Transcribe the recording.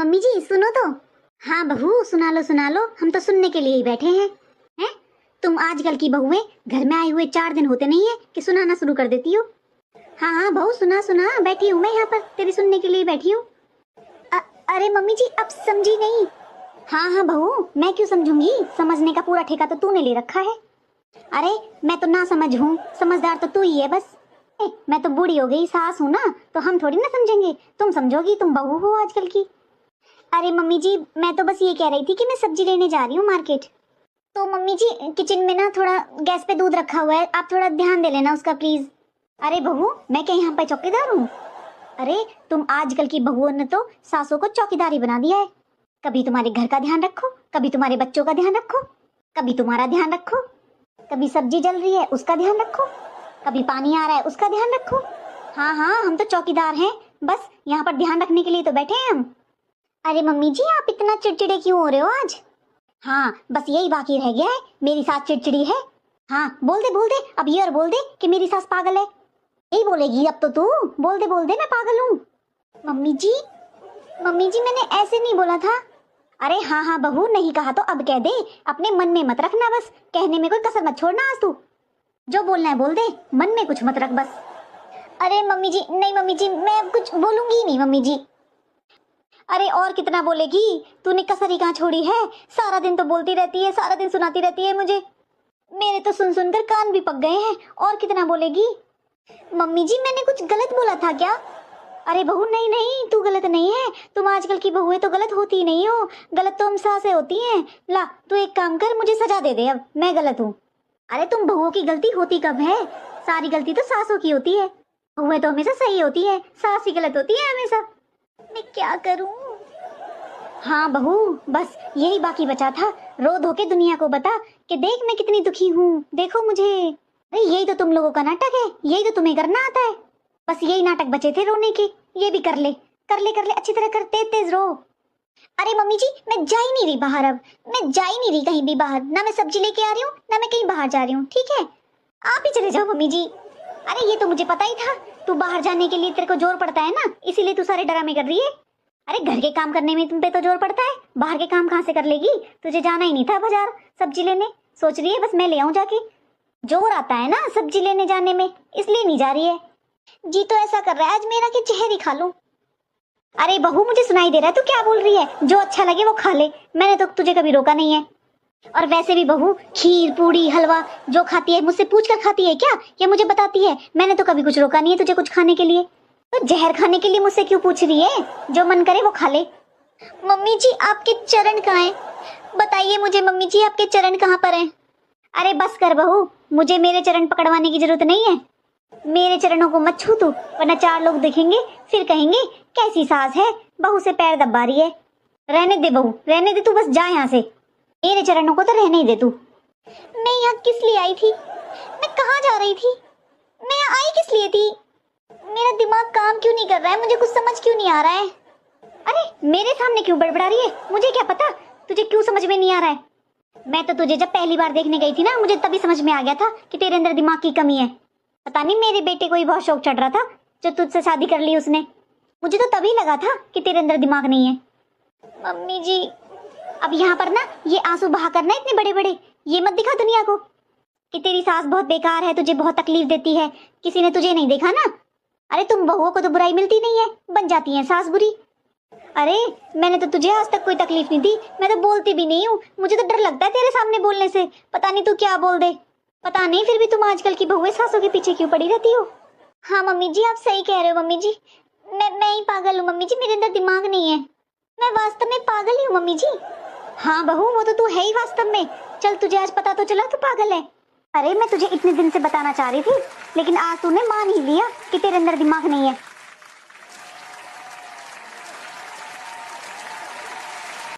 Mummy जी सुनो तो। हाँ बहू सुना लो, हम तो सुनने के लिए ही बैठे हैं। हैं? तुम आजकल की बहुएं घर में आए हुए 4 दिन होते नहीं है कि सुनाना शुरू कर देती हो। हाँ हाँ बहू सुना, बैठी हूँ मैं यहाँ पर, तेरी सुनने के लिए बैठी हूँ। अरे मम्मी जी अब समझी नहीं। हाँ हाँ बहू मैं क्यों समझूंगी, समझने का पूरा ठेका तो तूने ले रखा है। अरे मैं तो ना समझ हूँ, समझदार तो तू ही है बस। मैं तो बूढ़ी हो गई, सास हूँ ना, तो हम थोड़ी ना समझेंगे, तुम समझोगी, तुम बहू हो आजकल की। अरे मम्मी जी मैं तो बस ये कह रही थी कि मैं सब्जी लेने जा रही हूँ मार्केट। तो मम्मी जी किचन में ना थोड़ा गैस पे दूध रखा हुआ है, आप थोड़ा ध्यान दे लेना उसका प्लीज। अरे बहू मैं क्या यहाँ पे चौकीदार हूँ? अरे तुम आजकल की बहुओं ने तो सासों को चौकीदारी बना दिया है। कभी तुम्हारे घर का ध्यान रखो, कभी तुम्हारे बच्चों का ध्यान रखो, कभी तुम्हारा ध्यान रखो, कभी सब्जी जल रही है उसका ध्यान रखो, कभी पानी आ रहा है उसका ध्यान रखो। हाँ हाँ हम तो चौकीदार हैं, बस यहाँ पर ध्यान रखने के लिए तो बैठे हैं हम। अरे मम्मी जी आप इतना चिड़चिड़े क्यों हो रहे हो आज? हाँ बस यही बाकी रह गया है, मेरी सास चिड़चिड़ी है। हाँ बोल दे अब ये और बोल दे कि मेरी सास पागल है। यही बोलेगी अब तो तू, बोल दे मैं पागल हूँ। मम्मी जी मैंने ऐसे नहीं बोला था। अरे हाँ बहू नहीं कहा तो अब कह दे, अपने मन में मत रखना, बस कहने में कोई कसर मत छोड़ना आज तू। जो बोलना है बोल दे, मन में कुछ मत रख बस। अरे मम्मी जी नहीं मम्मी जी मैं अब कुछ बोलूंगी ही नहीं मम्मी जी। अरे और कितना बोलेगी, तूने कसर ही कहाँ छोड़ी है, सारा दिन तो बोलती रहती है, सारा दिन सुनाती रहती है मुझे, मेरे तो सुन सुनकर कान भी पक गए हैं, और कितना बोलेगी। मम्मी जी मैंने कुछ गलत बोला था क्या? अरे बहू नहीं तू गलत नहीं है, तुम आजकल की बहुएं तो गलत होती ही नहीं हो, गलत तो हम सासें होती हैं। ला तू एक काम कर, मुझे सजा दे दे, अब मैं गलत हूँ। अरे तुम बहुओं की गलती होती कब है, सारी गलती तो सासों की होती है, बहुएं तो हमेशा सही होती है, सास ही गलत होती है हमेशा। मैं क्या करूं? हाँ बहू बस यही बाकी बचा था, रो धो के दुनिया को बता कि देख मैं कितनी दुखी हूँ, देखो मुझे। अरे यही तो तुम लोगों का नाटक है, यही तो तुम्हें करना आता है, बस यही नाटक बचे थे रोने के, ये भी कर ले अच्छी तरह कर, तेज तेज रो। अरे मम्मी जी मैं जा ही नहीं रही बाहर, अब मैं जा ही नहीं रही कहीं भी बाहर, ना मैं सब्जी लेके आ रही हूँ ना मैं कहीं बाहर जा रही हूँ, ठीक है आप ही चले जाओ मम्मी जी। अरे ये तो मुझे पता ही था, तू बाहर जाने के लिए तेरे को जोर पड़ता है ना, इसीलिए तू सारे ड्रामे कर रही है। अरे घर के काम करने में तुम पे तो जोर पड़ता है, बाहर के काम कहाँ से कर लेगी, तुझे जाना ही नहीं था बाजार सब्जी लेने, सोच रही है बस मैं ले आऊं जाके, जोर आता है ना सब्जी लेने जाने में, इसलिए नहीं जा रही है। जी तो ऐसा कर रहा है आज मेरा कि जहर ही खा लूं। अरे बहू मुझे सुनाई दे रहा है तू क्या बोल रही है, जो अच्छा लगे वो खा ले, मैंने तो तुझे कभी रोका नहीं है। और वैसे भी बहू खीर पूड़ी हलवा जो खाती है मुझसे पूछ कर खाती है क्या, या मुझे बताती है, मैंने तो कभी कुछ रोका नहीं है तुझे कुछ खाने के लिए, तो जहर खाने के लिए मुझसे क्यों पूछ रही है, जो मन करे वो खा ले। मम्मी जी आपके चरण कहाँ हैं, बताइए मुझे मम्मी जी आपके चरण कहाँ पर हैं? अरे बस कर बहू, मुझे मेरे चरण पकड़वाने की जरूरत नहीं है, मेरे चरणों को मत छू तू, वरना 4 लोग देखेंगे फिर कहेंगे कैसी सास है, बहू से पैर दबा रही है। रहने दे बहू रहने दे, तू बस जा यहाँ से, मेरे चरणों को तो रहने ही दे तू। मैं यहाँ किस लिए आई थी, मैं कहाँ जा रही थी, मैं यहाँ आई किस लिए थी, मेरा दिमाग काम क्यों नहीं कर रहा है, मुझे कुछ समझ क्यों नहीं आ रहा है। अरे मेरे सामने क्यों बड़बड़ा रही है, मुझे क्या पता तुझे क्यों समझ में नहीं आ रहा है। मैं तो तुझे जब पहली बार देखने गई थी ना, मुझे तभी समझ में आ गया था कि तेरे अंदर दिमाग की कमी है। पता नहीं मेरे बेटे को ही बहुत शौक चढ़ रहा था जो तुझसे शादी कर ली उसने, मुझे तो तभी लगा था कि तेरे अंदर दिमाग नहीं है। मम्मी जी अब यहाँ पर ना ये आंसू बहा करना इतने बड़े बड़े, ये मत दिखा दुनिया को कि तेरी सास बहुत बेकार है, तुझे बहुत तकलीफ देती है, किसी ने तुझे नहीं देखा ना। अरे तुम बहुओं को तो बुराई मिलती नहीं है, बन जाती है सास बुरी। अरे मैंने तो तुझे आज तक कोई तकलीफ नहीं दी, मैं तो बोलती भी नहीं हूँ, मुझे तो डर लगता है तेरे सामने बोलने से, पता नहीं तू क्या बोल दे, पता नहीं फिर भी तुम आजकल की बहुएं सासों के पीछे क्यों पड़ी रहती हो। हाँ मम्मी जी आप सही कह रहे हो मम्मी जी, मैं ही पागल हूँ मम्मी जी, मेरे अंदर दिमाग नहीं है, मैं वास्तव में पागल ही हूँ मम्मी जी। हाँ बहू वो तो तू है ही वास्तव में, चल तुझे आज पता तो चला तू पागल है। अरे मैं तुझे इतने दिन से बताना चाह रही थी, लेकिन आज तूने मान ही लिया कि तेरे अंदर दिमाग नहीं है।